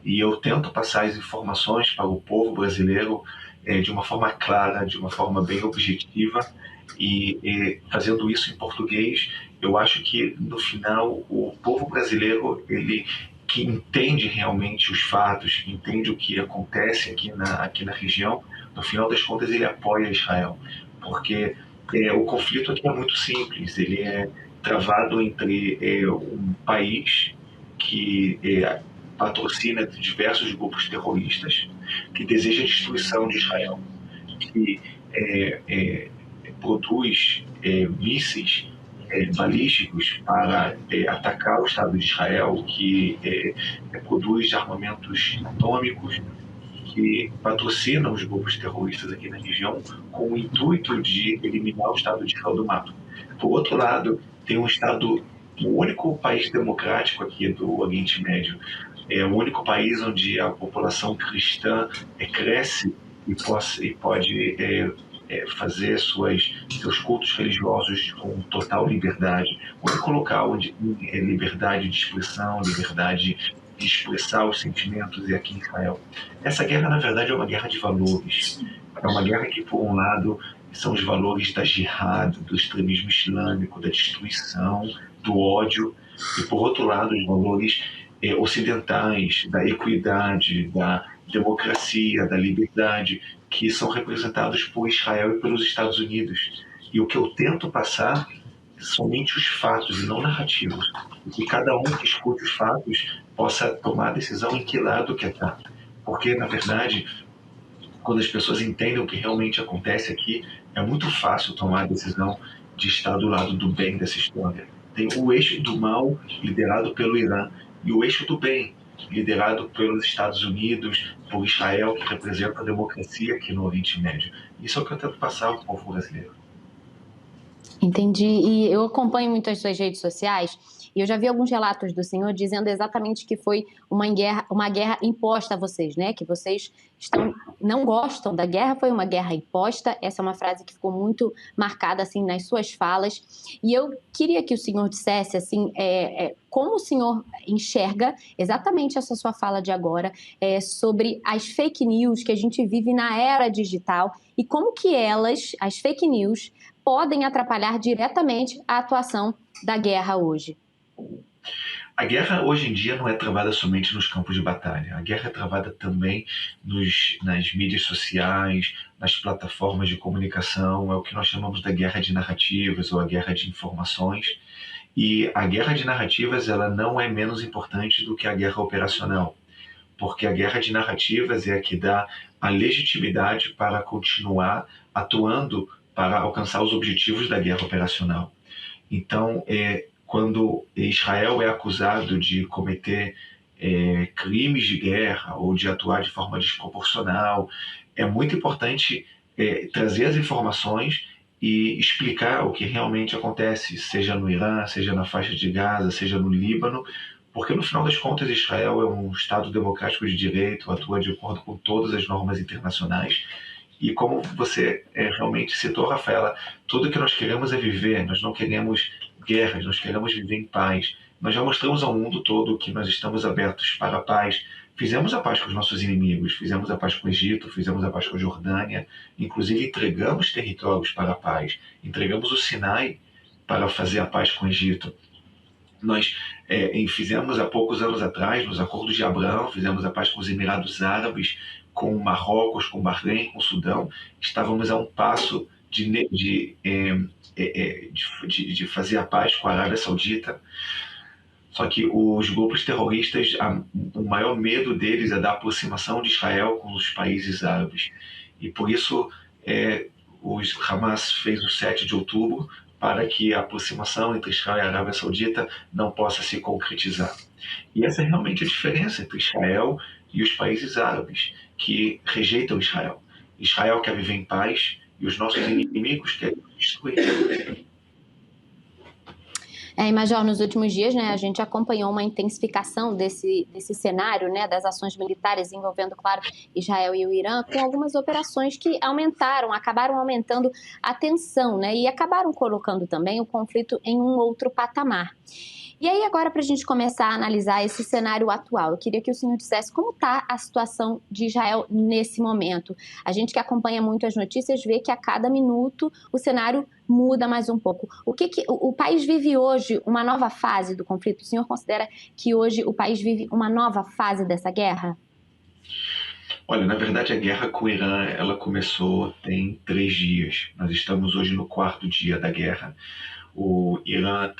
E eu tento passar as informações para o povo brasileiro de uma forma clara, de uma forma bem objetiva, e fazendo isso em português, eu acho que no final o povo brasileiro, ele que entende realmente os fatos, que entende o que acontece aqui na região, no final das contas ele apoia Israel, porque o conflito aqui é muito simples. Ele é travado entre um país que patrocina diversos grupos terroristas, que deseja a destruição de Israel, que produz mísseis balísticos para atacar o Estado de Israel, que produz armamentos atômicos, que patrocina os grupos terroristas aqui na região com o intuito de eliminar o Estado de Israel do mapa. Por outro lado, tem um Estado, o único país democrático aqui do Oriente Médio, é o único país onde a população cristã cresce e pode fazer seus cultos religiosos com total liberdade, o único local onde tem liberdade de expressão, liberdade de expressar os sentimentos é aqui em Israel. Essa guerra, na verdade, é uma guerra de valores. É uma guerra que, por um lado, são os valores da jihad, do extremismo islâmico, da destruição, do ódio, e, por outro lado, os valores ocidentais, da equidade, da democracia, da liberdade, que são representados por Israel e pelos Estados Unidos. E o que eu tento passar somente os fatos e não narrativos. E que cada um que escute os fatos possa tomar a decisão em que lado quer estar. Porque, na verdade, quando as pessoas entendem o que realmente acontece aqui, é muito fácil tomar a decisão de estar do lado do bem dessa história. Tem o eixo do mal, liderado pelo Irã, e o eixo do bem, liderado pelos Estados Unidos, por Israel, que representa a democracia aqui no Oriente Médio. Isso é o que eu tento passar ao povo brasileiro. Entendi. E eu acompanho muito as suas redes sociais e eu já vi alguns relatos do senhor dizendo exatamente que foi uma guerra imposta a vocês, né? Que vocês não gostam da guerra, foi uma guerra imposta. Essa é uma frase que ficou muito marcada assim nas suas falas. E eu queria que o senhor dissesse assim, como o senhor enxerga exatamente essa sua fala de agora sobre as fake news que a gente vive na era digital e como que elas, as fake news, podem atrapalhar diretamente a atuação da guerra hoje. A guerra hoje em dia não é travada somente nos campos de batalha. A guerra é travada também nas mídias sociais, nas plataformas de comunicação. É o que nós chamamos da guerra de narrativas ou a guerra de informações. E a guerra de narrativas ela não é menos importante do que a guerra operacional, porque a guerra de narrativas é a que dá a legitimidade para continuar atuando para alcançar os objetivos da guerra operacional. Então, quando Israel é acusado de cometer crimes de guerra ou de atuar de forma desproporcional, é muito importante trazer as informações e explicar o que realmente acontece, seja no Irã, seja na faixa de Gaza, seja no Líbano, porque no final das contas Israel é um Estado democrático de direito, atua de acordo com todas as normas internacionais. E como você realmente citou, Rafaela, tudo que nós queremos é viver, nós não queremos guerras, nós queremos viver em paz. Nós já mostramos ao mundo todo que nós estamos abertos para a paz. Fizemos a paz com os nossos inimigos, fizemos a paz com o Egito, fizemos a paz com a Jordânia, inclusive entregamos territórios para a paz, entregamos o Sinai para fazer a paz com o Egito. Nós fizemos há poucos anos atrás, nos acordos de Abraão, fizemos a paz com os Emirados Árabes, com Marrocos, com Bahrein, com o Sudão. Estávamos a um passo de fazer a paz com a Arábia Saudita. Só que os grupos terroristas, o maior medo deles é da aproximação de Israel com os países árabes. E por isso o Hamas fez o 7 de outubro para que a aproximação entre Israel e a Arábia Saudita não possa se concretizar. E essa é realmente a diferença entre Israel e os países árabes, que rejeitam Israel. Israel quer viver em paz e os nossos inimigos querem destruir. Major, nos últimos dias, né, a gente acompanhou uma intensificação desse cenário, né, das ações militares envolvendo, claro, Israel e o Irã, com algumas operações que acabaram aumentando a tensão, né, e acabaram colocando também o conflito em um outro patamar. E aí agora, para a gente começar a analisar esse cenário atual, eu queria que o senhor dissesse como está a situação de Israel nesse momento. A gente que acompanha muito as notícias vê que a cada minuto o cenário muda mais um pouco. O país vive hoje uma nova fase do conflito? O senhor considera que hoje o país vive uma nova fase dessa guerra? Olha, na verdade a guerra com o Irã, ela começou tem 3 dias. Nós estamos hoje no 4º dia da guerra. O Irã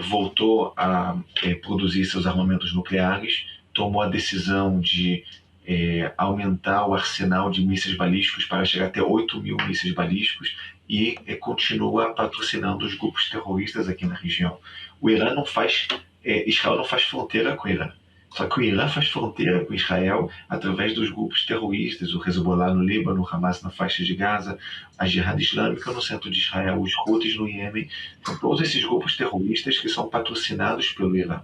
voltou a produzir seus armamentos nucleares, tomou a decisão de aumentar o arsenal de mísseis balísticos para chegar até 8.000 mísseis balísticos e continua patrocinando os grupos terroristas aqui na região. O Irã não faz, Israel não faz fronteira com o Irã. Só que o Irã faz fronteira com Israel através dos grupos terroristas, o Hezbollah no Líbano, o Hamas na faixa de Gaza, a Jihad Islâmica no centro de Israel, os Houthis no Iêmen. São todos esses grupos terroristas que são patrocinados pelo Irã.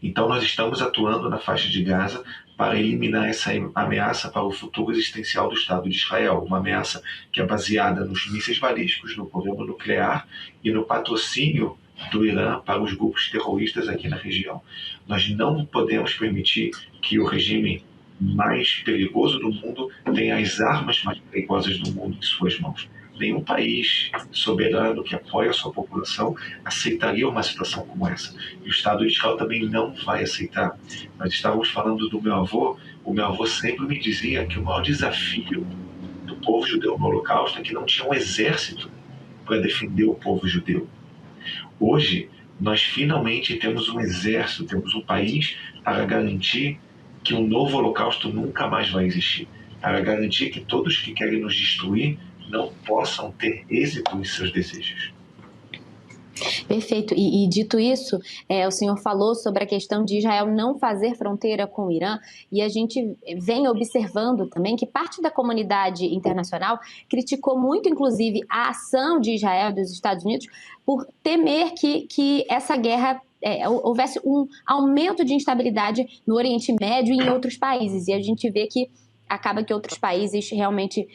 Então nós estamos atuando na faixa de Gaza para eliminar essa ameaça para o futuro existencial do Estado de Israel, uma ameaça que é baseada nos mísseis balísticos, no programa nuclear e no patrocínio do Irã para os grupos terroristas aqui na região. Nós não podemos permitir que o regime mais perigoso do mundo tenha as armas mais perigosas do mundo em suas mãos. Nenhum país soberano que apoia a sua população aceitaria uma situação como essa. E o Estado de Israel também não vai aceitar. Nós estávamos falando do meu avô. O meu avô sempre me dizia que o maior desafio do povo judeu no Holocausto é que não tinha um exército para defender o povo judeu. Hoje, nós finalmente temos um exército, temos um país para garantir que um novo Holocausto nunca mais vai existir, para garantir que todos que querem nos destruir não possam ter êxito em seus desejos. Perfeito. E dito isso, o senhor falou sobre a questão de Israel não fazer fronteira com o Irã, e a gente vem observando também que parte da comunidade internacional criticou muito, inclusive, a ação de Israel e dos Estados Unidos por temer que essa guerra houvesse um aumento de instabilidade no Oriente Médio e em outros países. E a gente vê que acaba que outros países realmente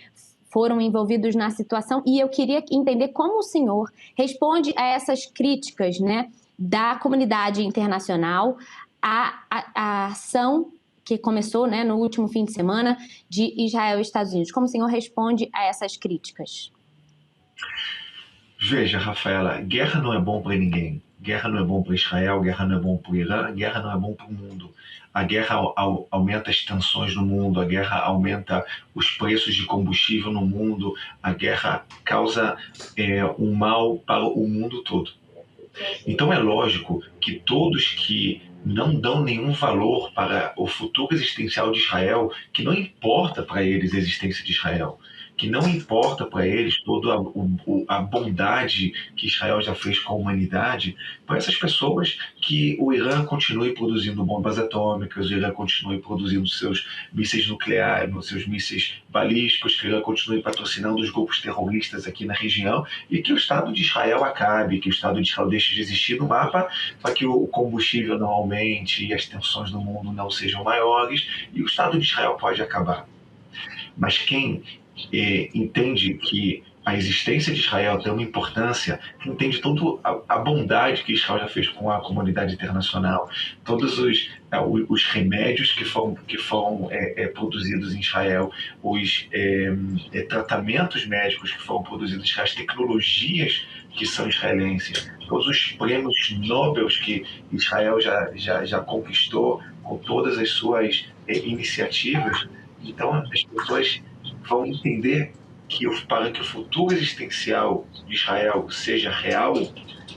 foram envolvidos na situação, e eu queria entender como o senhor responde a essas críticas, né, da comunidade internacional à ação que começou, né, no último fim de semana de Israel e Estados Unidos. Como o senhor responde a essas críticas? Veja, Rafaela, guerra não é bom para ninguém. Guerra não é bom para Israel, guerra não é bom para o Irã, guerra não é bom para o mundo. A guerra aumenta as tensões no mundo, a guerra aumenta os preços de combustível no mundo, a guerra causa um mal para o mundo todo. Então é lógico que todos que não dão nenhum valor para o futuro existencial de Israel, que não importa para eles a existência de Israel, que não importa para eles toda a bondade que Israel já fez com a humanidade, para essas pessoas que o Irã continue produzindo bombas atômicas, o Irã continue produzindo seus mísseis nucleares, seus mísseis balísticos, que o Irã continue patrocinando os grupos terroristas aqui na região, e que o Estado de Israel acabe, que o Estado de Israel deixe de existir no mapa, para que o combustível não aumente e as tensões no mundo não sejam maiores, e o Estado de Israel pode acabar. Mas quem entende que a existência de Israel tem uma importância, que entende toda a bondade que Israel já fez com a comunidade internacional, todos os remédios que foram produzidos em Israel, os tratamentos médicos que foram produzidos em Israel, as tecnologias que são israelenses, todos os prêmios Nobel que Israel já conquistou com todas as suas iniciativas. Então as pessoas vão entender que para que o futuro existencial de Israel seja real,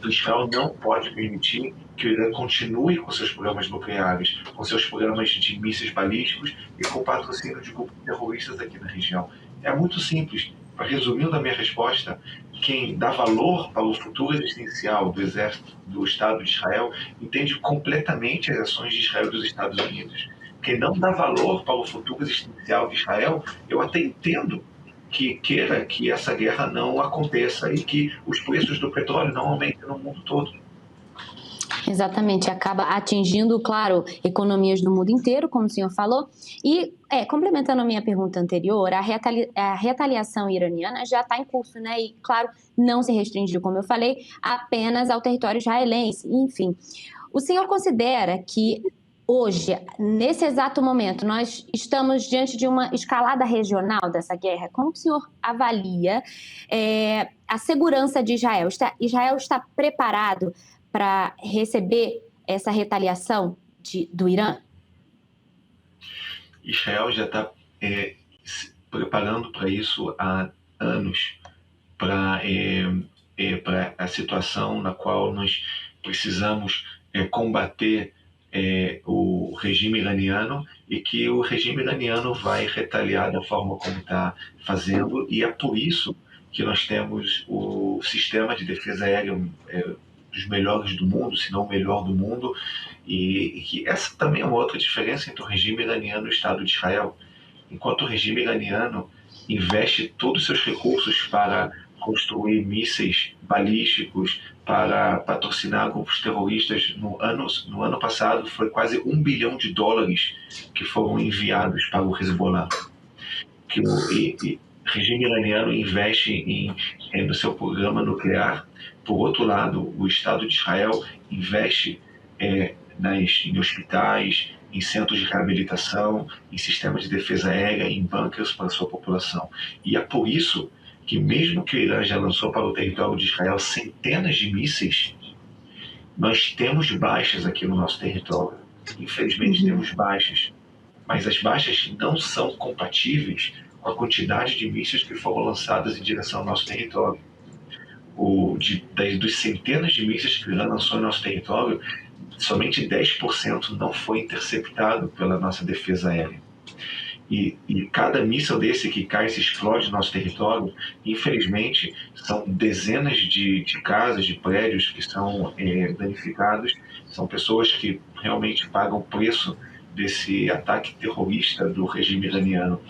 Israel não pode permitir que o Irã continue com seus programas nucleares, com seus programas de mísseis balísticos e com o patrocínio de grupos terroristas aqui na região. É muito simples. Resumindo a minha resposta, quem dá valor para o futuro existencial do exército do Estado de Israel entende completamente as ações de Israel e dos Estados Unidos. Quem não dá valor para o futuro existencial de Israel, eu até entendo que queira que essa guerra não aconteça e que os preços do petróleo não aumentem no mundo todo. Exatamente, acaba atingindo, claro, economias do mundo inteiro, como o senhor falou. E, complementando a minha pergunta anterior, a retaliação iraniana já está em curso, né? E, claro, não se restringiu, como eu falei, apenas ao território israelense. Enfim, o senhor considera que hoje, nesse exato momento, nós estamos diante de uma escalada regional dessa guerra? Como o senhor avalia a segurança de Israel? Israel está preparado para receber essa retaliação do Irã? Israel já está se preparando para isso há anos, para a situação na qual nós precisamos combater o regime iraniano, e que o regime iraniano vai retaliar da forma como está fazendo, e é por isso que nós temos o sistema de defesa aérea dos melhores do mundo, se não o melhor do mundo, e que essa também é uma outra diferença entre o regime iraniano e o Estado de Israel. Enquanto o regime iraniano investe todos os seus recursos para construir mísseis balísticos para patrocinar grupos terroristas. No ano passado, foi quase $1 bilhão que foram enviados para o Hezbollah. Que o regime iraniano investe no seu programa nuclear. Por outro lado, o Estado de Israel investe em hospitais, em centros de reabilitação, em sistemas de defesa aérea, em bunkers para a sua população. E é por isso que, mesmo que o Irã já lançou para o território de Israel centenas de mísseis, nós temos baixas aqui no nosso território. Infelizmente, temos baixas. Mas as baixas não são compatíveis com a quantidade de mísseis que foram lançadas em direção ao nosso território. Dos centenas de mísseis que o Irã lançou no nosso território, somente 10% não foi interceptado pela nossa defesa aérea. E cada míssil desse que cai e se explode no nosso território, infelizmente, são dezenas de casas, de prédios que são danificados. São pessoas que realmente pagam o preço desse ataque terrorista do regime iraniano.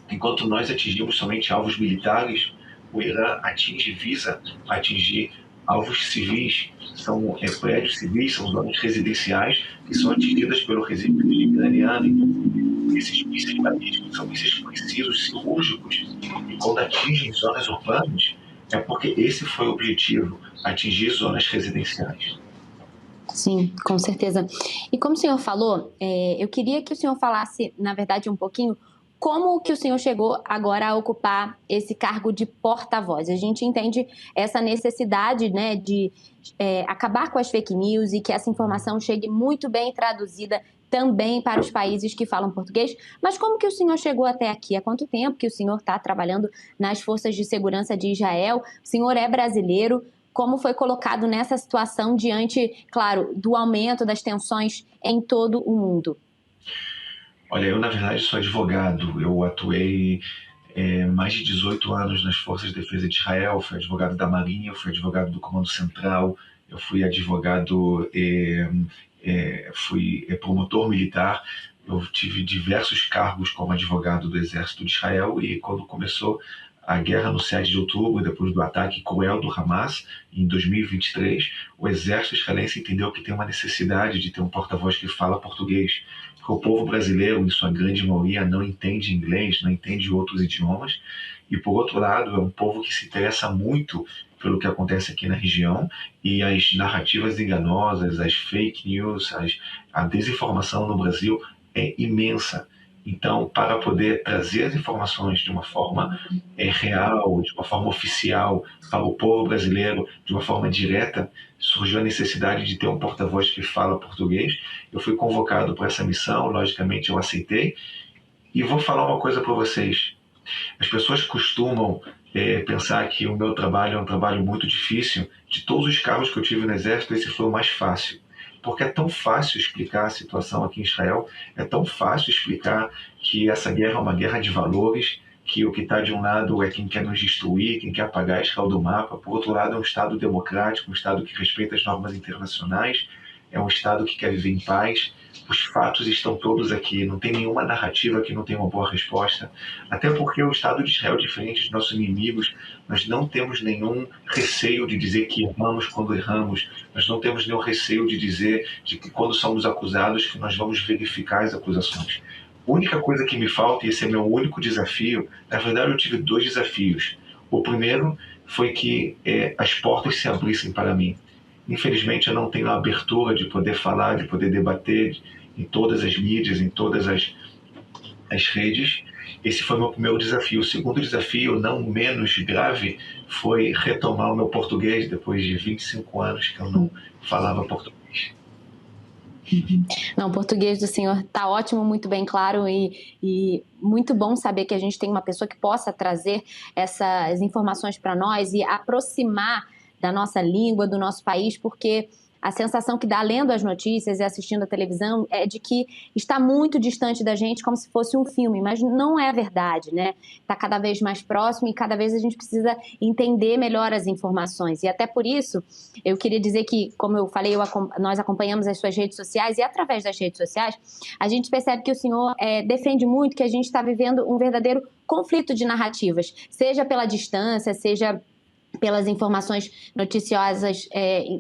Enquanto nós atingimos somente alvos militares, o Irã visa atingir alvos civis, são prédios civis, são zonas residenciais que são atingidas pelo regime iraniano. Esses mísseis balísticos são mísseis precisos, cirúrgicos, e quando atingem zonas urbanas, é porque esse foi o objetivo, atingir zonas residenciais. Sim, com certeza. E como o senhor falou, eu queria que o senhor falasse, na verdade, um pouquinho como que o senhor chegou agora a ocupar esse cargo de porta-voz. A gente entende essa necessidade, né, de acabar com as fake news e que essa informação chegue muito bem traduzida também para os países que falam português. Mas como que o senhor chegou até aqui? Há quanto tempo que o senhor está trabalhando nas Forças de Segurança de Israel? O senhor é brasileiro. Como foi colocado nessa situação diante, claro, do aumento das tensões em todo o mundo? Olha, eu na verdade sou advogado. Eu atuei mais de 18 anos nas Forças de Defesa de Israel, fui advogado da Marinha, fui advogado do Comando Central, eu fui advogado, fui promotor militar, eu tive diversos cargos como advogado do Exército de Israel e quando começou a guerra no 7 de outubro, depois do ataque cruel do Hamas, em 2023, o exército israelense entendeu que tem uma necessidade de ter um porta-voz que fala português. Porque o povo brasileiro, em sua grande maioria, não entende inglês, não entende outros idiomas. E, por outro lado, é um povo que se interessa muito pelo que acontece aqui na região e as narrativas enganosas, as fake news, a desinformação no Brasil é imensa. Então, para poder trazer as informações de uma forma real, de uma forma oficial para o povo brasileiro, de uma forma direta, surgiu a necessidade de ter um porta-voz que fala português. Eu fui convocado para essa missão, logicamente eu aceitei. E vou falar uma coisa para vocês. As pessoas costumam pensar que o meu trabalho é um trabalho muito difícil. De todos os cargos que eu tive no Exército, esse foi o mais fácil. Porque é tão fácil explicar a situação aqui em Israel, é tão fácil explicar que essa guerra é uma guerra de valores, que o que está de um lado é quem quer nos destruir, quem quer apagar Israel do mapa, por outro lado é um Estado democrático, um Estado que respeita as normas internacionais, é um Estado que quer viver em paz. Os fatos estão todos aqui, não tem nenhuma narrativa que não tenha uma boa resposta, até porque o Estado de Israel, diferente dos nossos inimigos, nós não temos nenhum receio de dizer que erramos quando erramos, nós não temos nenhum receio de dizer de que quando somos acusados que nós vamos verificar as acusações. A única coisa que me falta, e esse é meu único desafio, na verdade eu tive 2 desafios. O primeiro foi que as portas se abrissem para mim. Infelizmente eu não tenho a abertura de poder falar, de poder debater em todas as mídias, em todas as redes. Esse foi o meu primeiro desafio. O segundo desafio, não menos grave, foi retomar o meu português depois de 25 anos que eu não falava português. Não, o português do senhor está ótimo, muito bem claro e muito bom saber que a gente tem uma pessoa que possa trazer essas informações para nós e aproximar da nossa língua, do nosso país, porque a sensação que dá lendo as notícias e assistindo a televisão é de que está muito distante da gente, como se fosse um filme, mas não é verdade, né? Está cada vez mais próximo e cada vez a gente precisa entender melhor as informações. E até por isso, eu queria dizer que, como eu falei, nós acompanhamos as suas redes sociais e através das redes sociais, a gente percebe que o senhor defende muito que a gente está vivendo um verdadeiro conflito de narrativas, seja pela distância, seja pelas informações noticiosas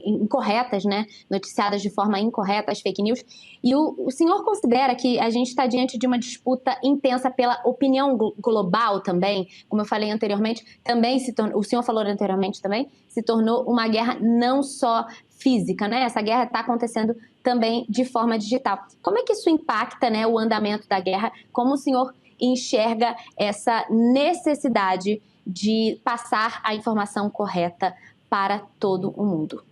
incorretas, né? Noticiadas de forma incorreta, as fake news. E o senhor considera que a gente está diante de uma disputa intensa pela opinião global também? Como eu falei anteriormente, também o senhor falou anteriormente também, se tornou uma guerra não só física, né? Essa guerra está acontecendo também de forma digital. Como é que isso impacta, né, o andamento da guerra? Como o senhor enxerga essa necessidade de passar a informação correta para todo o mundo?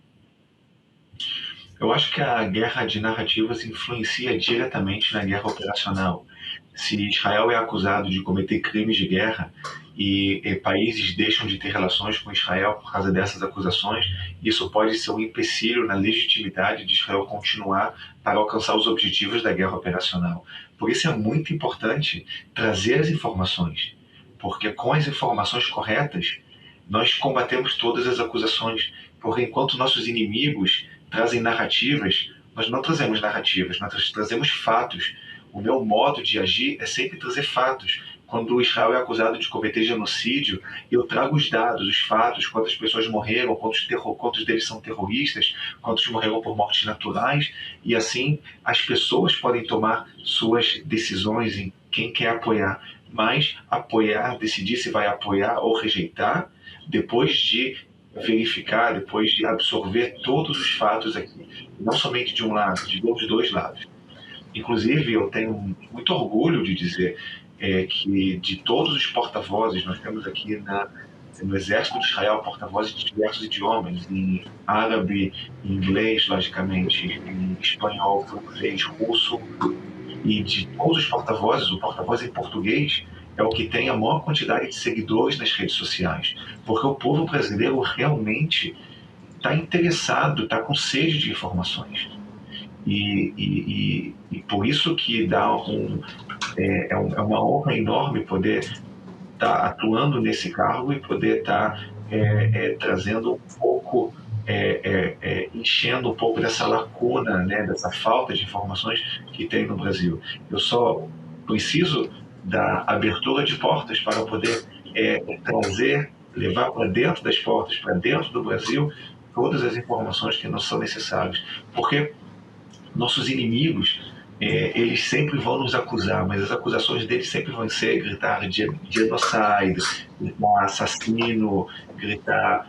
Eu acho que a guerra de narrativas influencia diretamente na guerra operacional. Se Israel é acusado de cometer crimes de guerra e países deixam de ter relações com Israel por causa dessas acusações, isso pode ser um empecilho na legitimidade de Israel continuar para alcançar os objetivos da guerra operacional. Por isso é muito importante trazer as informações, porque com as informações corretas, nós combatemos todas as acusações. Porque enquanto nossos inimigos trazem narrativas, nós não trazemos narrativas, nós trazemos fatos. O meu modo de agir é sempre trazer fatos. Quando Israel é acusado de cometer genocídio, eu trago os dados, os fatos, quantas pessoas morreram, quantos deles são terroristas, quantos morreram por mortes naturais, e assim as pessoas podem tomar suas decisões em quem quer apoiar. Mas apoiar, decidir se vai apoiar ou rejeitar, depois de verificar, depois de absorver todos os fatos aqui, não somente de um lado, dos dois lados. Inclusive, eu tenho muito orgulho de dizer que de todos os porta-vozes, nós temos aqui no Exército de Israel porta-vozes de diversos idiomas, em árabe, em inglês, logicamente, em espanhol, francês, russo, e de todos os porta-vozes, o porta-voz em português é o que tem a maior quantidade de seguidores nas redes sociais, porque o povo brasileiro realmente está interessado, está com sede de informações. E por isso que é uma honra enorme poder estar atuando nesse cargo e poder estar trazendo um pouco, enchendo um pouco dessa lacuna, né, dessa falta de informações que tem no Brasil. Eu só preciso da abertura de portas para poder levar para dentro das portas, para dentro do Brasil, todas as informações que nos são necessárias. Porque nossos inimigos, eles sempre vão nos acusar, mas as acusações deles sempre vão ser gritar genocide, gritar assassino, gritar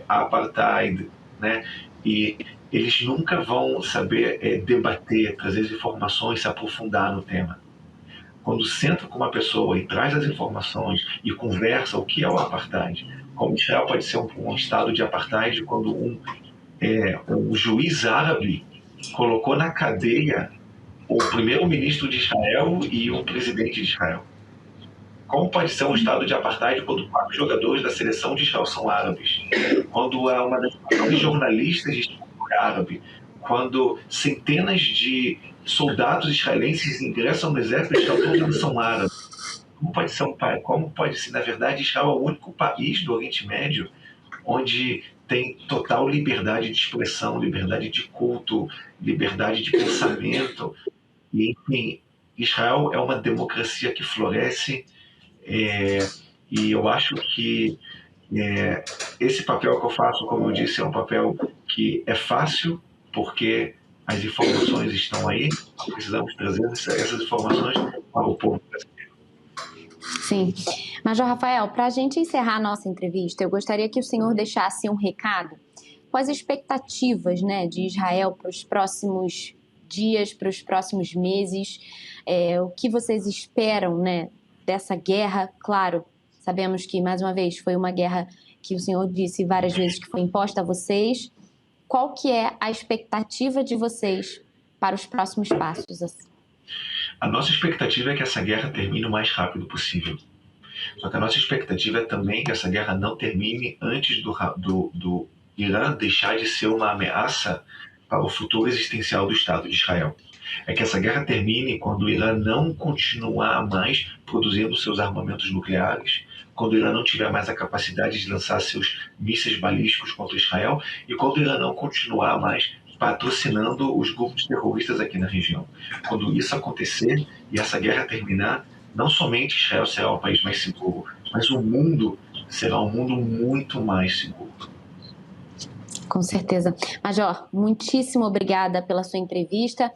apartheid, né? E eles nunca vão saber debater, trazer as informações, se aprofundar no tema. Quando senta com uma pessoa e traz as informações e conversa o que é o apartheid, como Israel pode ser um estado de apartheid quando um juiz árabe colocou na cadeia o primeiro-ministro de Israel e o presidente de Israel. Como pode ser um estado de apartheid quando 4 jogadores da seleção de Israel são árabes? Quando é uma das maiores jornalistas de Israel árabe? Quando centenas de soldados israelenses ingressam no exército de Israel, todos são árabes? Como pode ser, na verdade, Israel é o único país do Oriente Médio onde tem total liberdade de expressão, liberdade de culto, liberdade de pensamento. E, enfim, Israel é uma democracia que floresce, e eu acho que esse papel que eu faço, como eu disse, é um papel que é fácil, porque as informações estão aí, precisamos trazer essas informações para o povo brasileiro. Sim. Major Rafael, para a gente encerrar a nossa entrevista, eu gostaria que o senhor deixasse um recado com as expectativas, né, de Israel para os próximos dias, para os próximos meses, o que vocês esperam, né, dessa guerra. Claro, sabemos que, mais uma vez, foi uma guerra que o senhor disse várias vezes que foi imposta a vocês. Qual que é a expectativa de vocês para os próximos passos? A nossa expectativa é que essa guerra termine o mais rápido possível. Só que a nossa expectativa é também que essa guerra não termine antes do Irã deixar de ser uma ameaça para o futuro existencial do Estado de Israel. É que essa guerra termine quando o Irã não continuar mais produzindo seus armamentos nucleares, quando o Irã não tiver mais a capacidade de lançar seus mísseis balísticos contra Israel e quando o Irã não continuar mais patrocinando os grupos terroristas aqui na região. Quando isso acontecer e essa guerra terminar, não somente Israel será o país mais seguro, mas o mundo será um mundo muito mais seguro. Com certeza. Major, muitíssimo obrigada pela sua entrevista.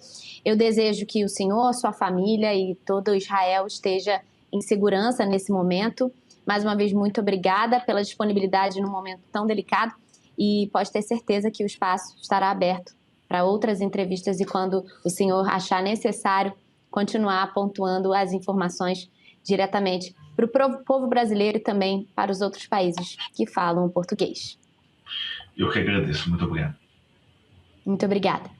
Eu desejo que o senhor, sua família e todo Israel esteja em segurança nesse momento. Mais uma vez, muito obrigada pela disponibilidade num momento tão delicado e pode ter certeza que o espaço estará aberto para outras entrevistas e quando o senhor achar necessário continuar pontuando as informações diretamente para o povo brasileiro e também para os outros países que falam português. Eu que agradeço. Muito obrigado. Muito obrigada.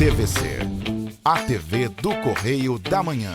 TVC, a TV do Correio da Manhã.